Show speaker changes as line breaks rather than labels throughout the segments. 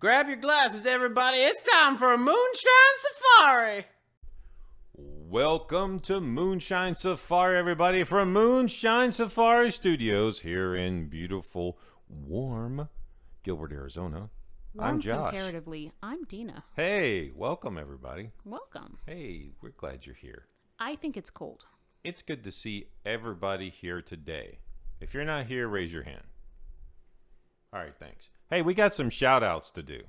Grab your glasses, everybody. It's time for a Moonshine Safari.
Welcome to Moonshine Safari, everybody, from Moonshine Safari Studios here in beautiful, warm Gilbert, Arizona. I'm Josh.
Comparatively, I'm Dina.
Hey, welcome, everybody.
Welcome.
Hey, we're glad you're here.
I think it's cold.
It's good to see everybody here today. If you're not here, raise your hand. All right, thanks. Hey, we got some shout-outs to do.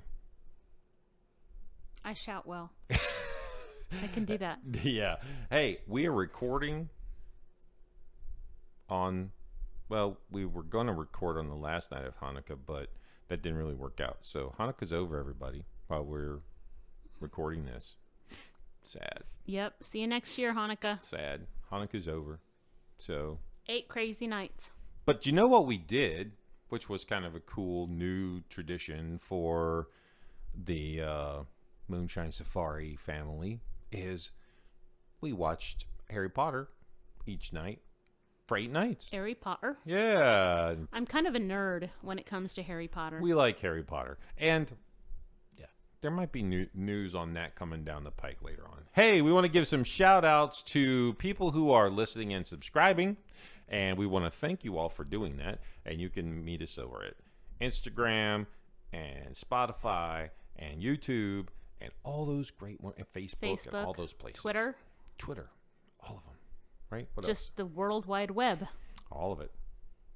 I shout well. I can do that.
Yeah. Hey, we are recording on, well, we were going to record on the last night of Hanukkah, but that didn't really work out. So Hanukkah's over, everybody, while we're recording this. Sad.
Yep. See you next year, Hanukkah.
Sad. Hanukkah's over. So
8 crazy nights.
But you know what we did, which was kind of a cool new tradition for the Moonshine Safari family, is we watched Harry Potter each night for 8 nights.
Harry Potter?
Yeah.
I'm kind of a nerd when it comes to Harry Potter.
We like Harry Potter. And yeah, there might be news on that coming down the pike later on. Hey, we want to give some shout outs to people who are listening and subscribing. And we want to thank you all for doing that. And you can meet us over at Instagram and Spotify and YouTube and all those great ones, and Facebook and all those places.
Twitter,
all of them. Right? What
just
else?
the World Wide Web.
All of it.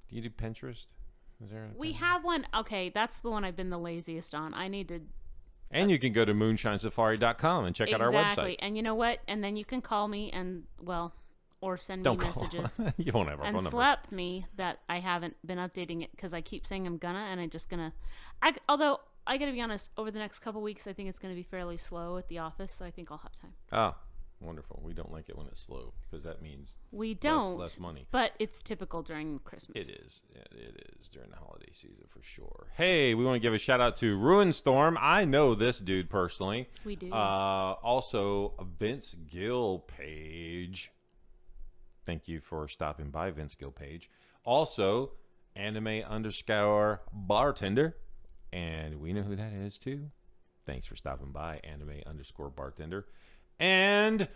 Do you do Pinterest? Is there?
We have one. Okay, that's the one I've been the laziest on. I need to.
And you can go to moonshinesafari.com and check out our website.
Exactly. And you know what? And then you can call me and, well, or send me messages.
You won't have our
phone number. And slap me that I haven't been updating it because I keep saying I'm gonna, and I'm just gonna. Although I gotta be honest, over the next couple weeks, I think it's gonna be fairly slow at the office, so I think I'll have time.
Ah, wonderful. We don't like it when it's slow because that means
we don't
less money.
But it's typical during Christmas.
It is. It is during the holiday season for sure. Hey, we want to give a shout out to Ruin Storm. I know this dude personally.
We do.
Also, Vince Gill Page. Thank you for stopping by, Vince Gill Page. Also, anime_bartender. And we know who that is, too. Thanks for stopping by, anime_bartender. And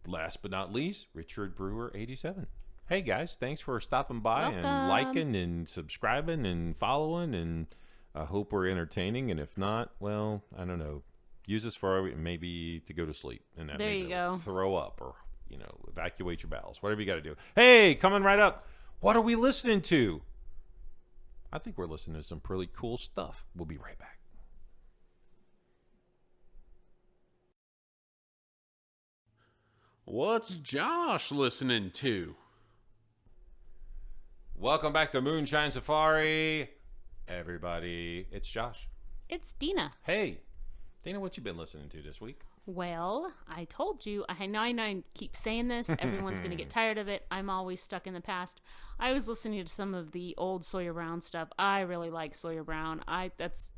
last but not least, Richard Brewer 87. Hey, guys, thanks for stopping by.
Welcome.
And liking and subscribing and following. And I hope we're entertaining. And if not, well, I don't know. Use us for maybe to go to sleep. And that
there you go.
Throw up or, evacuate your bowels. Whatever you got to do. Hey, coming right up. What are we listening to? I think we're listening to some pretty cool stuff. We'll be right back.
What's Josh listening to?
Welcome back to Moonshine Safari, everybody. It's Josh.
It's Dina.
Hey, Dina, what you been listening to this week?
Well, I told you. I know I keep saying this. Everyone's going to get tired of it. I'm always stuck in the past. I was listening to some of the old Sawyer Brown stuff. I really like Sawyer Brown. I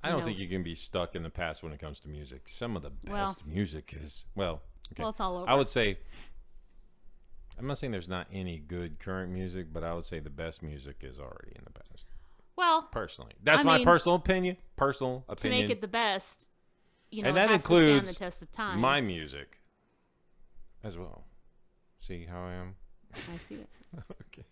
don't
think you can be stuck in the past when it comes to music. Some of the best music is, okay.
Well, it's all over.
I would say, I'm not saying there's not any good current music, but I would say the best music is already in the past.
Well,
personally. That's my personal opinion. To
make it the best.
And that
it has
includes
to stand the test of time.
my music as well. See how I am?
I see it.
Okay.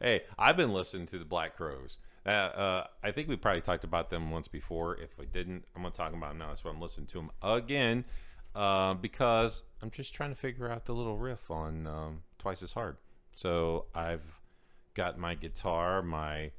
Hey, I've been listening to the Black Crowes. I think we probably talked about them once before. If we didn't, I'm going to talk about them now. That's why I'm listening to them again because I'm just trying to figure out the little riff on Twice as Hard. So I've got my guitar, my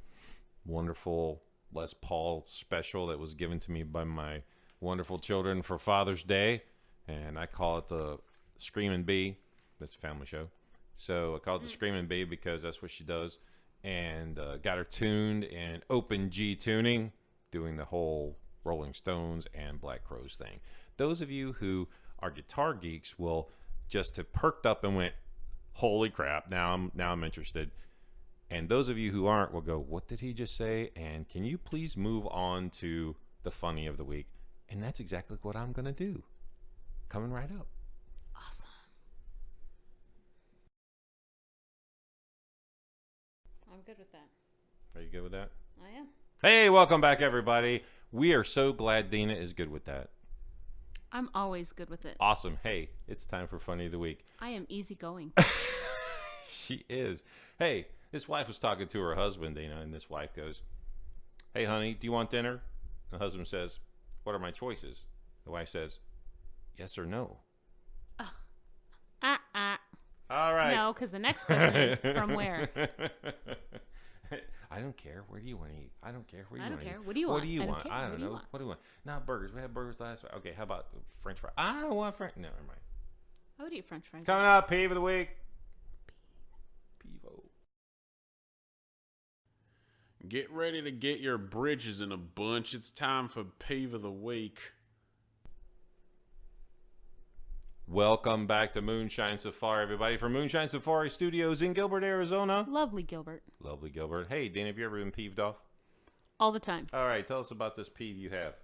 wonderful Les Paul special that was given to me by my wonderful children for Father's Day, and I call it the Screaming Bee. That's a family show, so I call it the Screaming Bee because that's what she does. And got her tuned in open G tuning, doing the whole Rolling Stones and Black Crowes thing. Those of you who are guitar geeks will just have perked up and went, "Holy crap! Now I'm interested." And those of you who aren't will go, "What did he just say?" And can you please move on to the funny of the week? And that's exactly what I'm going to do. Coming right up.
Awesome. I'm good with that.
Are you good with that?
I am.
Hey, welcome back, everybody. We are so glad Dina is good with that.
I'm always good with it.
Awesome. Hey, it's time for Funny of the Week.
I am easygoing.
She is. Hey, this wife was talking to her husband, Dina, and this wife goes, "Hey, honey, do you want dinner?" The husband says, "What are my choices?" The wife says, "Yes or no?" All right.
No, because the next question is from where?
I don't care. Where do you want to eat? I don't care. Where do
I
you
don't
want to
care.
eat?
What do you
What
want?
do you
I don't
want?
care.
I
What
don't
do you
know.
want?
What do you want? Not burgers. We had burgers last week. Okay, how about French fries? I don't want French. No, never mind.
I would eat French fries.
Coming up, Peeve of the Week. Peevo.
Get ready to get your britches in a bunch. It's time for Peeve of the Week.
Welcome back to Moonshine Safari, everybody, from Moonshine Safari Studios in Gilbert, Arizona.
Lovely Gilbert.
Lovely Gilbert. Hey, Dana, have you ever been peeved off?
All the time.
All right, tell us about this peeve you have.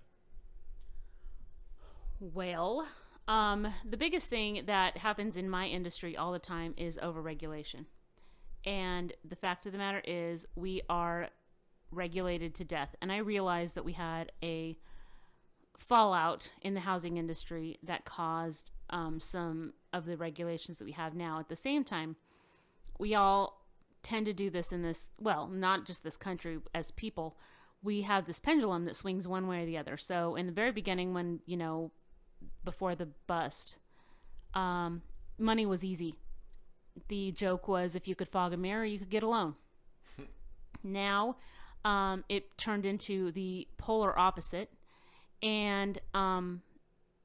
Well, the biggest thing that happens in my industry all the time is overregulation. And the fact of the matter is we are regulated to death. And I realized that we had a fallout in the housing industry that caused some of the regulations that we have now. At the same time, we all tend to do this in this, well, not just this country, as people, we have this pendulum that swings one way or the other. So in the very beginning, when, before the bust, money was easy. The joke was if you could fog a mirror, you could get a loan. Now, it turned into the polar opposite. And,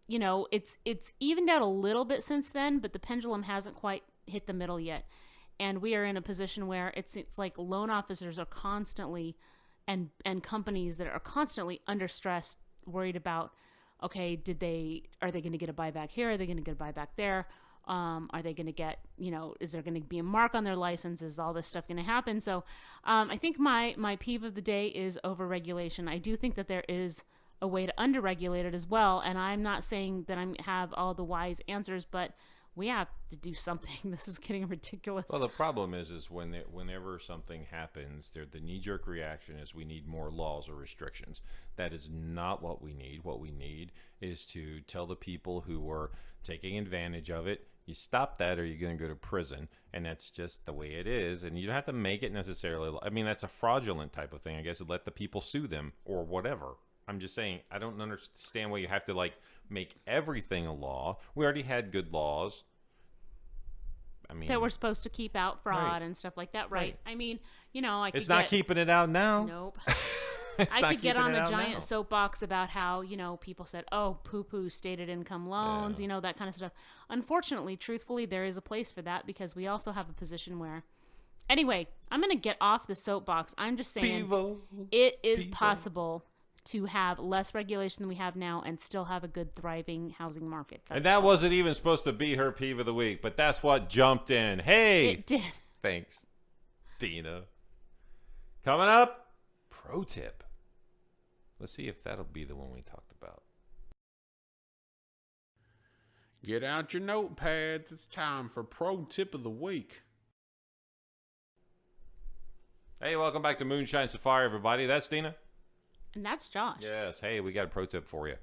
it's evened out a little bit since then, but the pendulum hasn't quite hit the middle yet. And we are in a position where it's like loan officers are constantly, and companies that are constantly under stress, worried about, okay, are they going to get a buyback here? Are they going to get a buyback there? Are they going to get, is there going to be a mark on their license? Is all this stuff going to happen? So I think my peeve of the day is overregulation. I do think that there is a way to underregulate it as well. And I'm not saying that I have all the wise answers, but we have to do something. This is getting ridiculous.
Well, the problem is whenever something happens, the knee-jerk reaction is we need more laws or restrictions. That is not what we need. What we need is to tell the people who are taking advantage of it, you stop that or you're going to go to prison. And that's just the way it is. And you don't have to make it necessarily. I mean, that's a fraudulent type of thing, I guess, to let the people sue them or whatever. I'm just saying, I don't understand why you have to make everything a law. We already had good laws. I mean,
that we're supposed to keep out fraud
right.
and stuff like that, right? I mean,
it's not keeping it out now.
Nope.
I
could get on a giant soapbox about how, people said, oh, poo-poo stated income loans, that kind of stuff. Unfortunately, truthfully, there is a place for that because we also have a position where, anyway, I'm going to get off the soapbox. I'm just saying it is possible to have less regulation than we have now and still have a good, thriving housing market.
And that wasn't even supposed to be her peeve of the week, but that's what jumped in. Hey!
It did.
Thanks, Dina. Coming up, pro tip. Let's see if that'll be the one we talked about.
Get out your notepads. It's time for pro tip of the week.
Hey, welcome back to Moonshine Safari, everybody. That's Dina.
And that's Josh.
Yes. Hey, we got a pro tip for you.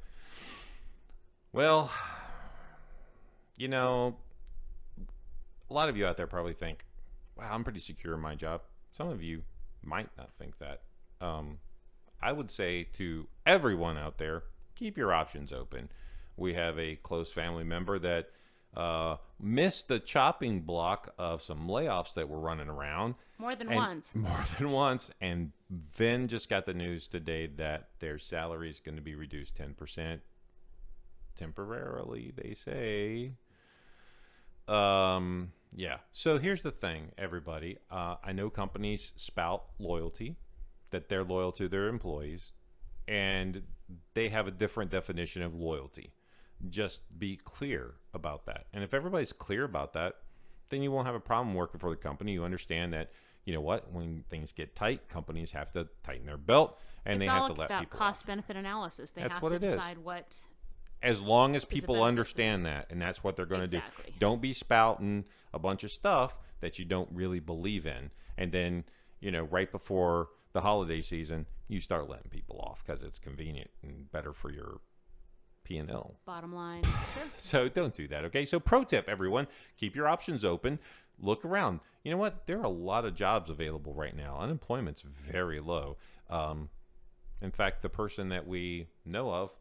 Well, a lot of you out there probably think, wow, I'm pretty secure in my job. Some of you might not think that. I would say to everyone out there, keep your options open. We have a close family member that missed the chopping block of some layoffs that were running around.
More than once. And then just got the news today that their salary is going to be reduced 10% temporarily, they say. Yeah. So here's the thing, everybody. I know companies spout loyalty, that they're loyal to their employees, and they have a different definition of loyalty. Just be clear about that. And if everybody's clear about that, then you won't have a problem working for the company. You understand that, when things get tight, companies have to tighten their belt and they have to let people It's all about cost-benefit analysis. They have to decide what.
As long as people understand that, and that's what they're going to do. Don't be spouting a bunch of stuff that you don't really believe in. And then, right before the holiday season, you start letting people off because it's convenient and better for your P&L.
Bottom line. Sure.
So don't do that, okay? So pro tip, everyone, keep your options open. Look around. You know what? There are a lot of jobs available right now. Unemployment's very low. In fact, the person that we know of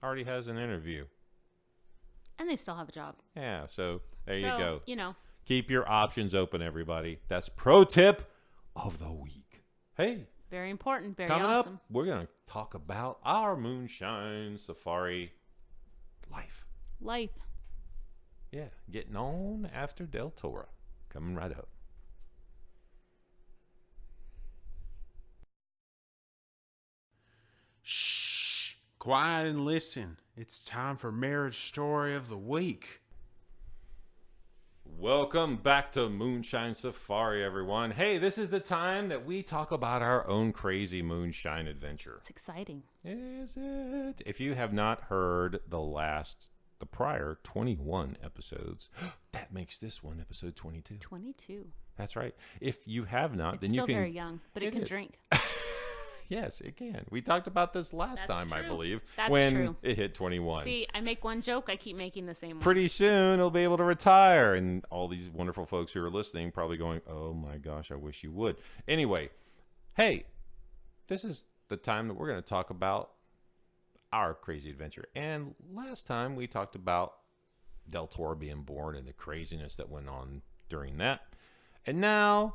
already has an interview.
And they still have a job.
Yeah, so there you go.
You know.
Keep your options open, everybody. That's pro tip of the week. Hey,
Very important. Very
coming
awesome.
up, we're going to talk about our Moonshine Safari life.
Life.
Yeah, getting on after Deltora. Coming right up.
Shh. Quiet and listen. It's time for Marriage Story of the Week.
Welcome back to Moonshine Safari, everyone. Hey, this is the time that we talk about our own crazy moonshine adventure.
It's exciting.
Is it? If you have not heard the prior 21 episodes, that makes this one episode 22.
22.
That's right. If you have not,
It's
then
still
you can.
very young, but it can
is.
drink.
Yes, it can. We talked about this last
That's
time, I
true.
believe,
That's
when
true.
it hit 21.
See, I make one joke, I keep making the same one.
Pretty soon he'll be able to retire, and all these wonderful folks who are listening probably going, oh my gosh, I wish you would. Anyway, hey, this is the time that we're going to talk about our crazy adventure. And last time we talked about Deltora being born and the craziness that went on during that. And now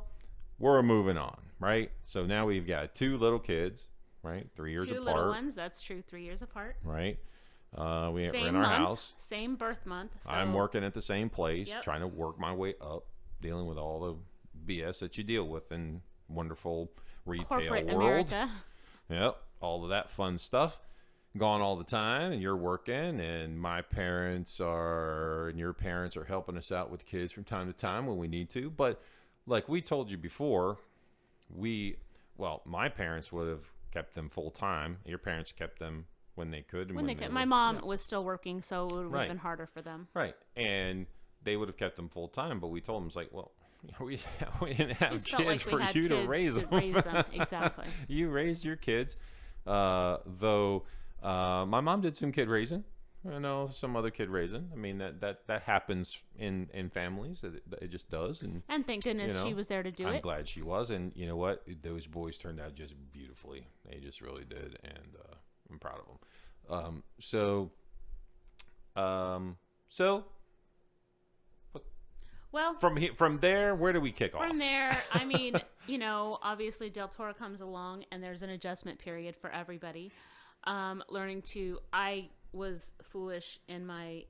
we're moving on, right? So now we've got two little kids, right? 3 years
Two
apart.
little ones, that's true. 3 years apart.
Right? We're
Same
in our
month,
house.
Same birth month. So
I'm working at the same place,
Yep.
trying to work my way up, dealing with all the BS that you deal with in wonderful retail
corporate
world.
America.
Yep, all of that fun stuff. Gone all the time, and you're working, and my parents are, and your parents are helping us out with kids from time to time when we need to. But like we told you before, my parents would have kept them full time. Your parents kept them when they could. And
When they
they
could, my
were-
mom was still working, so it would have
Right.
been harder for them.
Right. And they would have kept them full time, but we told them, it's like, well, we didn't have
We felt
kids
like we
for
had
you to
kids
raise
to
them.
raise them. Exactly.
You raised your kids. Though my mom did some kid raising. I know some other kid raising. I mean, that happens in families. It just does.
And thank goodness
You know,
she was there to do
I'm
it.
glad she was. And you know what? Those boys turned out just beautifully. They just really did. And I'm proud of them.
Well,
From there, where do we kick off?
from there, I mean, obviously Deltora comes along and there's an adjustment period for everybody. I was foolish in my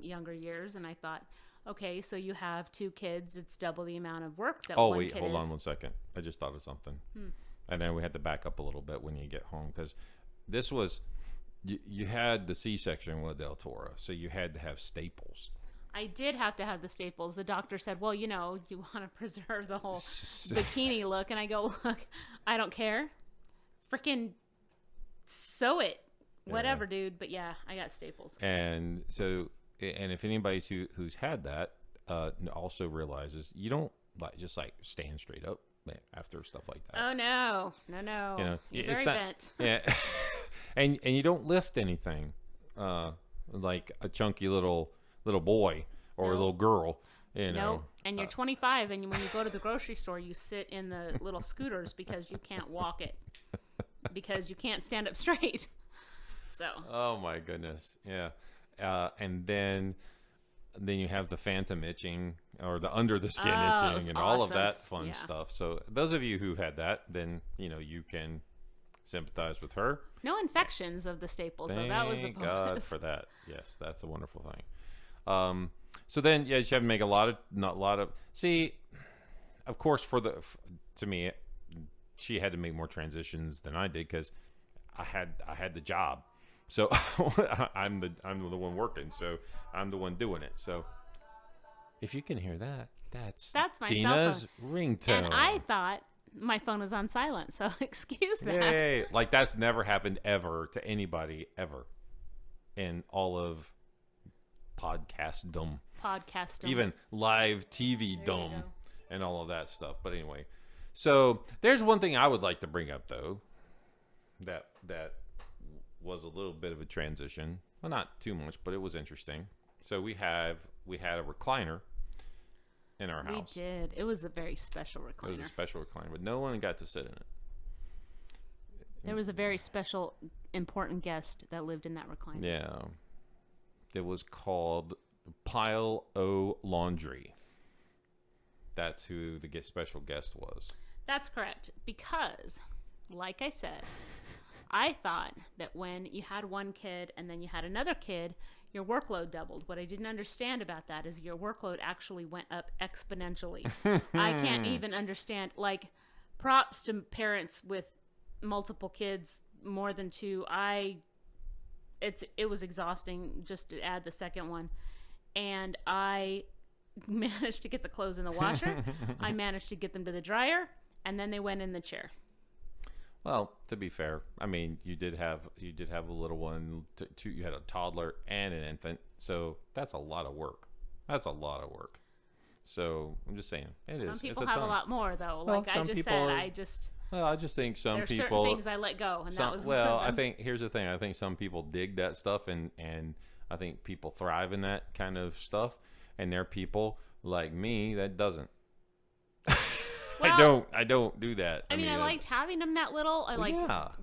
younger years, and I thought, okay, so you have 2 kids, it's double the amount of work that
Oh,
one
wait,
kid
hold
is.
on 1 second. I just thought of something. And then we had to back up a little bit when you get home, because this was, you had the C-section with Deltora, so you had to have staples.
I did have to have the staples. The doctor said, well, you want to preserve the whole bikini look. And I go, look, I don't care. Freaking sew it. Whatever, dude. But yeah, I got staples.
And so, and if anybody's who's had that, also realizes you don't just stand straight up after stuff like that.
Oh, no. You're very bent.
Yeah. and you don't lift anything, like a chunky little boy or a little girl,
No, and you're 25, and when you go to the grocery store, you sit in the little scooters because you can't walk it, because you can't stand up straight. So.
Oh my goodness, yeah. And then you have the phantom itching or the under the skin itching and all of
awesome.
that fun
Yeah.
stuff. So those of you who've had that, then you can sympathize with her.
No infections of the staples, so that was the
Thank
bonus.
God for that. Yes, that's a wonderful thing. So then, yeah, you have to make a lot of. See, of course, to me, she had to make more transitions than I did because I had the job. So I'm the one working. So I'm the one doing it. So if you can hear that, that's
my
Dina's ringtone.
And I thought my phone was on silent, so excuse that.
Yay. Like that's never happened ever to anybody ever in all of podcastdom.
Podcast.
Even live TV
There you
dom
go.
and all of that stuff. But anyway, So there's one thing I would like to bring up though, that was a little bit of a transition. Well, not too much, but it was interesting. So we had a recliner in our house.
We did. It was a very special recliner.
It was a special recliner, but no one got to sit in it.
There was a very special, important guest that lived in that recliner.
Yeah. It was called Pile O Laundry. That's who the special guest was.
That's correct. Because, like I said, I thought that when you had one kid and then you had another kid, your workload doubled. What I didn't understand about that is your workload actually went up exponentially. I can't even understand. Like, props to parents with multiple kids, more than two. It was exhausting just to add the second one. And I managed to get the clothes in the washer. I managed to get them to the dryer, and then they went in the chair.
Well, to be fair, I mean, you did have a little one. You had a toddler and an infant, so that's a lot of work. So I'm just saying,
some people have a lot more though.
Well,
like I just said,
I just think some
there's
people.
certain things I let go, and that was
well.
one of them.
I think here's the thing. I think some people dig that stuff, and I think people thrive in that kind of stuff. And there are people like me that doesn't.
Well,
I don't do that.
I mean, I liked having them that little.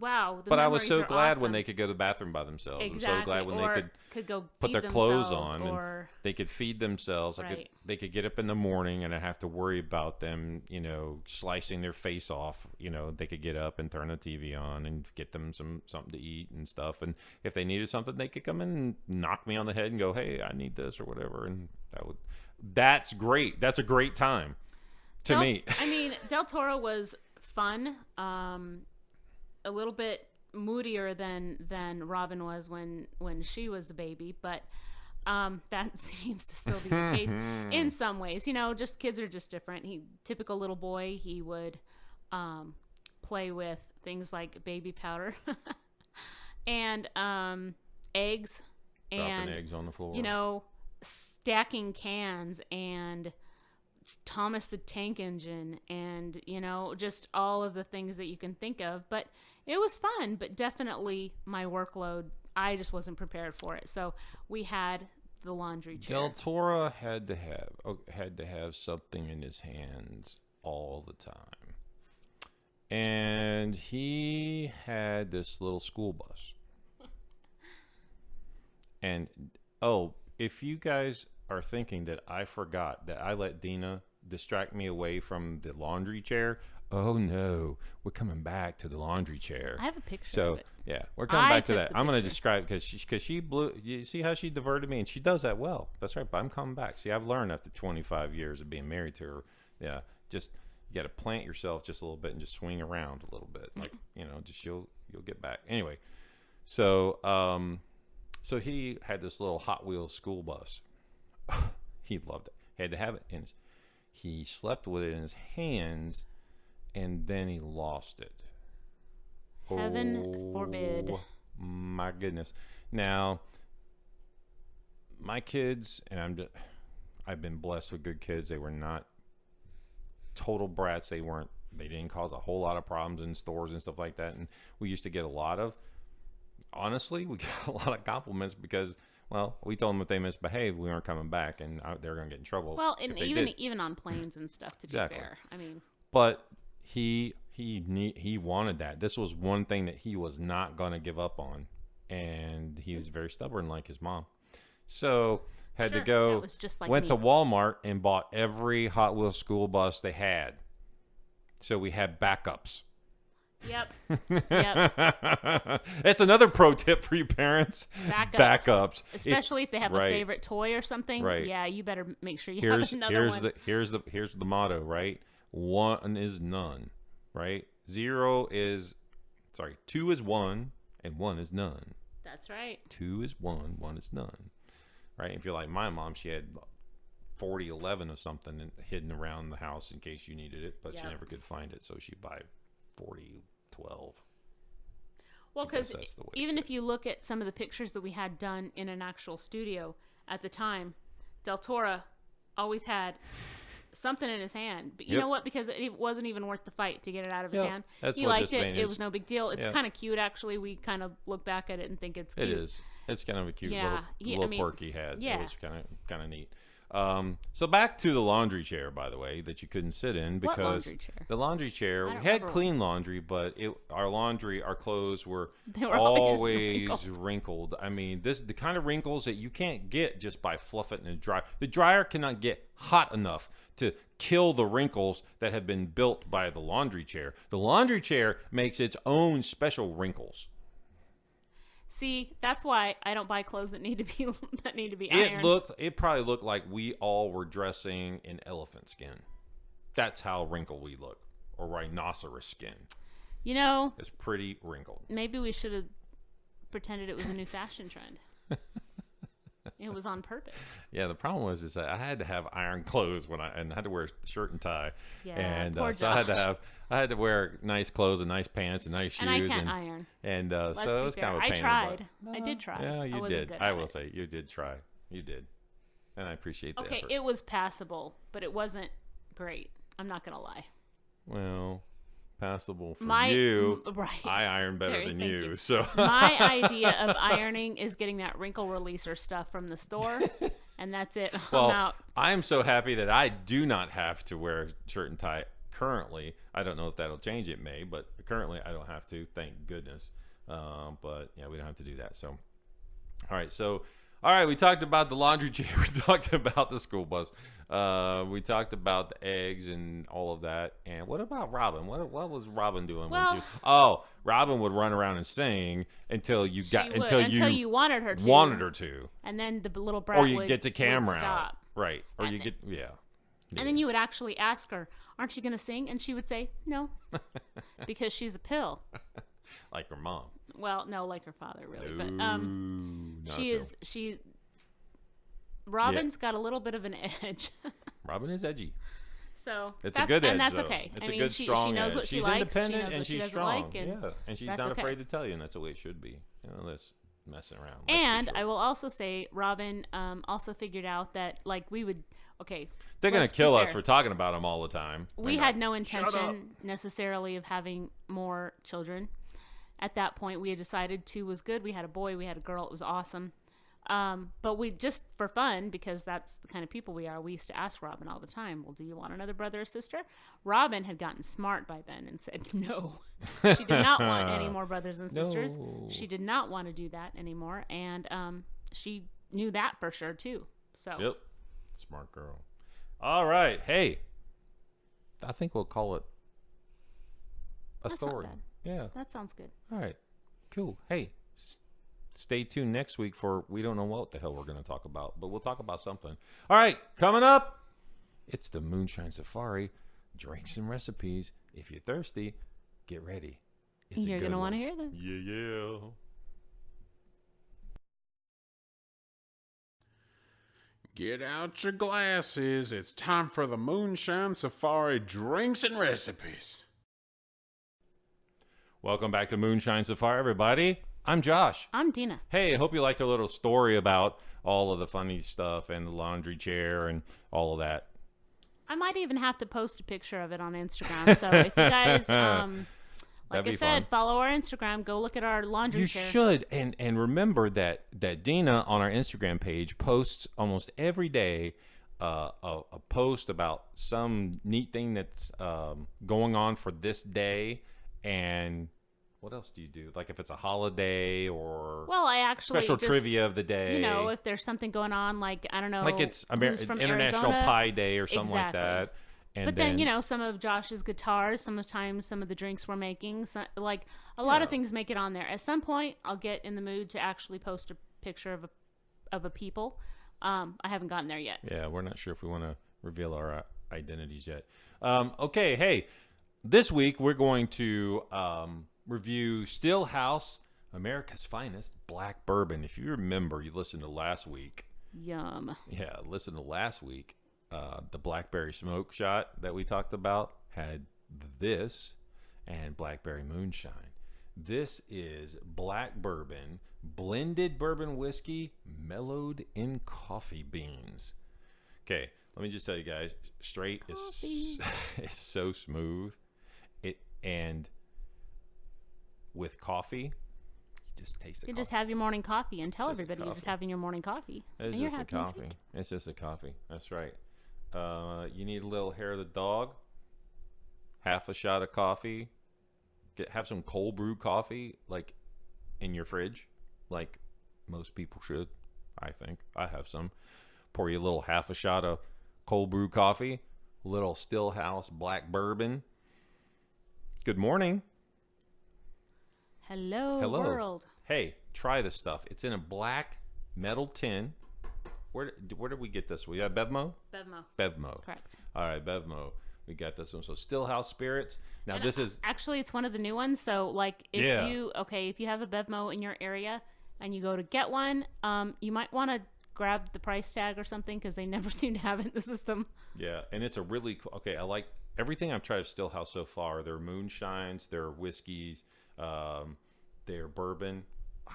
Wow.
But I was so glad
awesome.
when they could go to the bathroom by themselves.
Exactly.
I'm so glad when they
could go
put
feed
their clothes
themselves,
on
or
and they could feed themselves.
Right.
They could get up in the morning and I have to worry about them, slicing their face off. They could get up and turn the TV on and get them something to eat and stuff. And if they needed something, they could come in and knock me on the head and go, "Hey, I need this," or whatever. And that's great. That's a great time. To me.
I mean, Del Toro was fun. A little bit moodier than Robin was when she was the baby, but that seems to still be the case in some ways. Just kids are just different. Typical little boy, he would play with things like baby powder and eggs,
dropping eggs on the floor.
Stacking cans and Thomas the Tank Engine and, just all of the things that you can think of. But it was fun, but definitely my workload, I just wasn't prepared for it. So we had the laundry chair.
Deltora had to have something in his hands all the time. And he had this little school bus. And, if you guys are thinking that I forgot that I let Dina distract me away from the laundry chair, oh no, we're coming back to the laundry chair.
I have a picture of it.
Yeah, we're coming back to that. I'm going to describe because she blew. You see how she diverted me, and she does that well. That's right. But I'm coming back. See, I've learned after 25 years of being married to her. Yeah, just you got to plant yourself just a little bit and just swing around a little bit, like just you'll get back. Anyway, so he had this little Hot Wheels school bus. He loved it. He had to have it in his. He slept with it in his hands, and then he lost it.
Heaven forbid.
My goodness. Now, my kids, and I've been blessed with good kids. They were not total brats. They didn't cause a whole lot of problems in stores and stuff like that. And we used to get honestly, we got a lot of compliments because, well, we told them if they misbehaved, we weren't coming back, and they were going to get in trouble.
Well, and even on planes and stuff, to be fair. I mean,
but he wanted that. This was one thing that he was not going to give up on, and he was very stubborn, like his mom. So had to go.
That was just like
went
me.
to Walmart and bought every Hot Wheels school bus they had. So we had backups.
Yep.
That's another pro tip for you parents. Backups.
Especially if they have a favorite toy or something.
Right.
Yeah, you better make sure you have another one.
Here's the motto, right? 1 is none, right? 2 is 1 and 1 is none.
That's right.
2 is 1, 1 is none. Right? If you're like my mom, she had 4011 or something hidden around the house in case you needed it, but she never could find it, so she'd buy 4012.
Well, because even if you look at some of the pictures that we had done in an actual studio at the time, Deltora always had something in his hand. But you know what? Because it wasn't even worth the fight to get it out of his hand.
That's
he
what
liked
this
it.
vein
It
is.
was no big deal. It's kind of cute, actually. We kind of look back at it and think it's cute.
It is. It's kind of a cute
Yeah,
little quirk he had.
yeah.
It was kind of neat. So back to the laundry chair, by the way, that you couldn't sit in because
What laundry chair?
the laundry chair,
I
we
don't
had
remember
clean laundry, but our clothes were,
They were
always
always
wrinkled. I mean, this the kind of wrinkles that you can't get just by fluffing it in the dryer. The dryer cannot get hot enough to kill the wrinkles that have been built by the laundry chair. The laundry chair makes its own special wrinkles.
See, that's why I don't buy clothes that need to be ironed.
It probably looked like we all were dressing in elephant skin. That's how wrinkled we look, or rhinoceros skin.
You know,
It's pretty wrinkled.
maybe we should have pretended it was a new fashion trend. It was on purpose.
Yeah, the problem was is that I had to have iron clothes and I had to wear a shirt and tie.
Yeah,
and
poor
so I had to wear nice clothes and nice pants and nice shoes.
And I can't iron.
And
Let's
so it
be
was
fair.
kind of a pain
I
in
tried.
the butt.
I did try.
Yeah,
I
you
wasn't
did.
good
I
at
will
it.
say you did try. You did, and I appreciate the
Okay,
effort.
it was passable, but it wasn't great. I'm not gonna lie.
Well, passable for
My-
you.
right.
I iron better
Very,
than
thank
you.
you.
So
My idea of ironing is getting that wrinkle releaser stuff from the store, and that's it. I'm
well,
out.
I'm so happy that I do not have to wear a shirt and tie currently. I don't know if that'll change. It may, but currently I don't have to. Thank goodness. But yeah, we don't have to do that. So, all right. So, all right. We talked about the laundry chair. We talked about the school bus. We talked about the eggs and all of that. And what about Robin? What was Robin doing?
Well-
Robin would run around and sing until you
Until you wanted her to.
wanted her to,
And then the little brat
or you
would,
get the camera
would
out,
stop.
right? Or
And
you
then-
get
And then you would actually ask her, "Aren't you going to sing?" And she would say, "No," because she's a pill.
like her mom.
Well, no, like her father, really. But
Not
she
a pill.
is Robin's got a little bit of an edge.
Robin is edgy.
So
It's a good edge,
and that's
though.
okay.
It's
I mean,
a good,
she
strong
knows
edge.
what she
she's
likes. She
independent
knows
and
what she
she's
doesn't
strong.
like, and
and she's
that's
not
okay.
afraid to tell you, and that's the way it should be. This messing around.
And I will also say, Robin also figured out that we would. Okay,
they're gonna
let's be
kill us
fair.
for talking about them all the time.
We
Like,
had no
"Shut up."
intention necessarily of having more children. At that point, we had decided 2 was good. We had a boy, we had a girl. It was awesome. But we just for fun, because that's the kind of people we are. We used to ask Robin all the time, "Well, do you want another brother or sister?" Robin had gotten smart by then and said no. She did not want any more brothers and sisters.
No.
She did not want to do that anymore, and she knew that for sure too. So
Yep, smart girl. All right, hey, I think we'll call it a
That's not
story.
bad.
Yeah.
that sounds good.
All right, cool. Hey, stay tuned next week for we don't know what the hell we're going to talk about, but we'll talk about something. All right, coming up, it's the Moonshine Safari, drinks and recipes. If you're thirsty, get ready. It's
You're
going
gonna
to
want to hear this.
Yeah.
Get out your glasses. It's time for the Moonshine Safari drinks and recipes.
Welcome back to Moonshine Safari, everybody. I'm Josh.
I'm Dina.
Hey, I hope you liked our little story about all of the funny stuff and the laundry chair and all of that.
I might even have to post a picture of it on Instagram. So if you guys, like
be
I said,
fun.
follow our Instagram. Go look at our laundry
You
chair.
should, and remember that Dina on our Instagram page posts almost every day a post about some neat thing that's going on for this day. And what else do you do? Like if it's a holiday or
Well, I actually
special
just,
trivia of the day.
You know, if there's something going on, like I don't know,
like it's
who's from
International
Arizona.
Pie Day or something like
Exactly.
that. And
But then, some of Josh's guitars, sometimes some of the drinks we're making, like a lot of things make it on there. At some point, I'll get in the mood to actually post a picture of a people. I haven't gotten there yet.
Yeah, we're not sure if we want to reveal our identities yet. Okay, hey, this week we're going to review Stillhouse, America's finest black bourbon. If you remember, you listened to last week.
Yum.
Yeah, listen to last week. The blackberry smoke shot that we talked about had this and blackberry moonshine. This is black bourbon, blended bourbon whiskey, mellowed in coffee beans. Okay, let me just tell you guys, straight is it's so smooth. And with coffee, you just taste the
You
coffee.
just have your morning coffee and tell
It's just
everybody you're just
coffee.
having your morning coffee.
It's
and you're
just a
happy and
coffee.
treat.
It's just a coffee. That's right. You need a little hair of the dog. Half a shot of coffee. Have some cold brew coffee, like in your fridge, like most people should. I think I have some. Pour you a little half a shot of cold brew coffee. A little Stillhouse black bourbon. Good morning.
Hello,
Hello.
world.
Hey, try this stuff. It's in a black metal tin. Where did we get this? We got Bevmo? Bevmo.
Correct.
All right, Bevmo. We got this one. So Stillhouse Spirits. Now
And
this is
actually, it's one of the new ones. So like if
Yeah.
if you have a Bevmo in your area and you go to get one, you might want to grab the price tag or something because they never seem to have it in the system.
Yeah, and it's a really cool. Okay, I like everything I've tried of Stillhouse so far. Their moonshines, their whiskeys, their bourbon.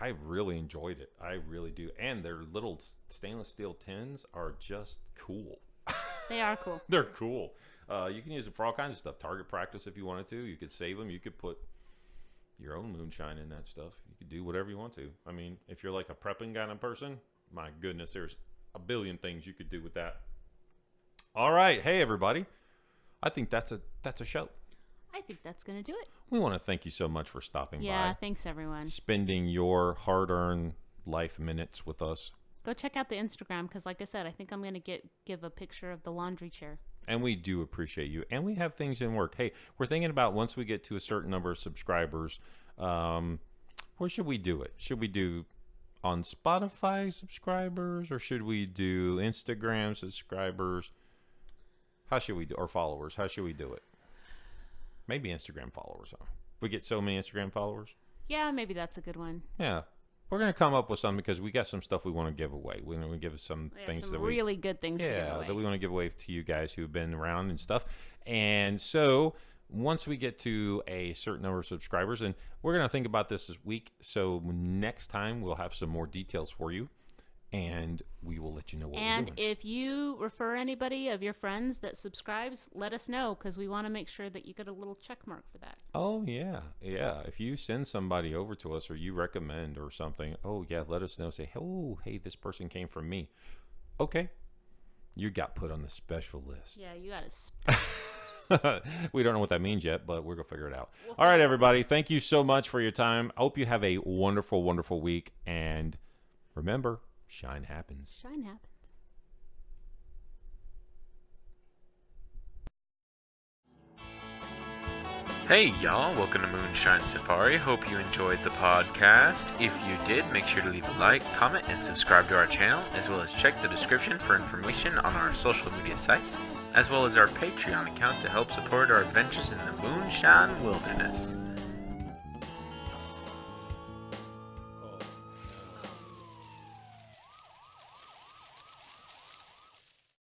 I really enjoyed it. I really do. And their little stainless steel tins are just cool.
They are cool.
They're cool. You can use it for all kinds of stuff. Target practice if you wanted to. You could save them. You could put your own moonshine in that stuff. You could do whatever you want to. I mean, if you're like a prepping kind of person, my goodness, there's a billion things you could do with that. All right. Hey, everybody. I think that's a show.
I think that's going to do it.
We want to thank you so much for stopping
Yeah,
by.
thanks everyone.
Spending your hard-earned life minutes with us.
Go check out the Instagram because, like I said, I think I'm going to give a picture of the laundry chair.
And we do appreciate you. And we have things in work. Hey, we're thinking about once we get to a certain number of subscribers, where should we do it? Should we do on Spotify subscribers or should we do Instagram subscribers? How should we do, or followers? How should we do it? Maybe Instagram followers. Huh? If we get so many Instagram followers.
Yeah, maybe that's a good one.
Yeah. We're going to come up with something because we got some stuff we want to give away. We want to give some things
some
that
really good things to give away.
that we want to give away to you guys who've been around and stuff. And so once we get to a certain number of subscribers, and we're going to think about this week. So next time we'll have some more details for you. And we will let you know what we're doing.
And if you refer anybody of your friends that subscribes, let us know because we want to make sure that you get a little check mark for that.
Oh, yeah. Yeah. If you send somebody over to us or you recommend or something, oh, yeah, let us know. Say, oh, hey, this person came from me. Okay. You got put on the special list.
Yeah, you got to.
We don't know what that means yet, but we're going to figure it out. All right, everybody. Thank you so much for your time. I hope you have a wonderful, wonderful week. And remember, shine happens.
Shine happens.
Hey y'all, welcome to Moonshine Safari. Hope you enjoyed the podcast. If you did, make sure to leave a like, comment, and subscribe to our channel, as well as check the description for information on our social media sites, as well as our Patreon account to help support our adventures in the Moonshine Wilderness.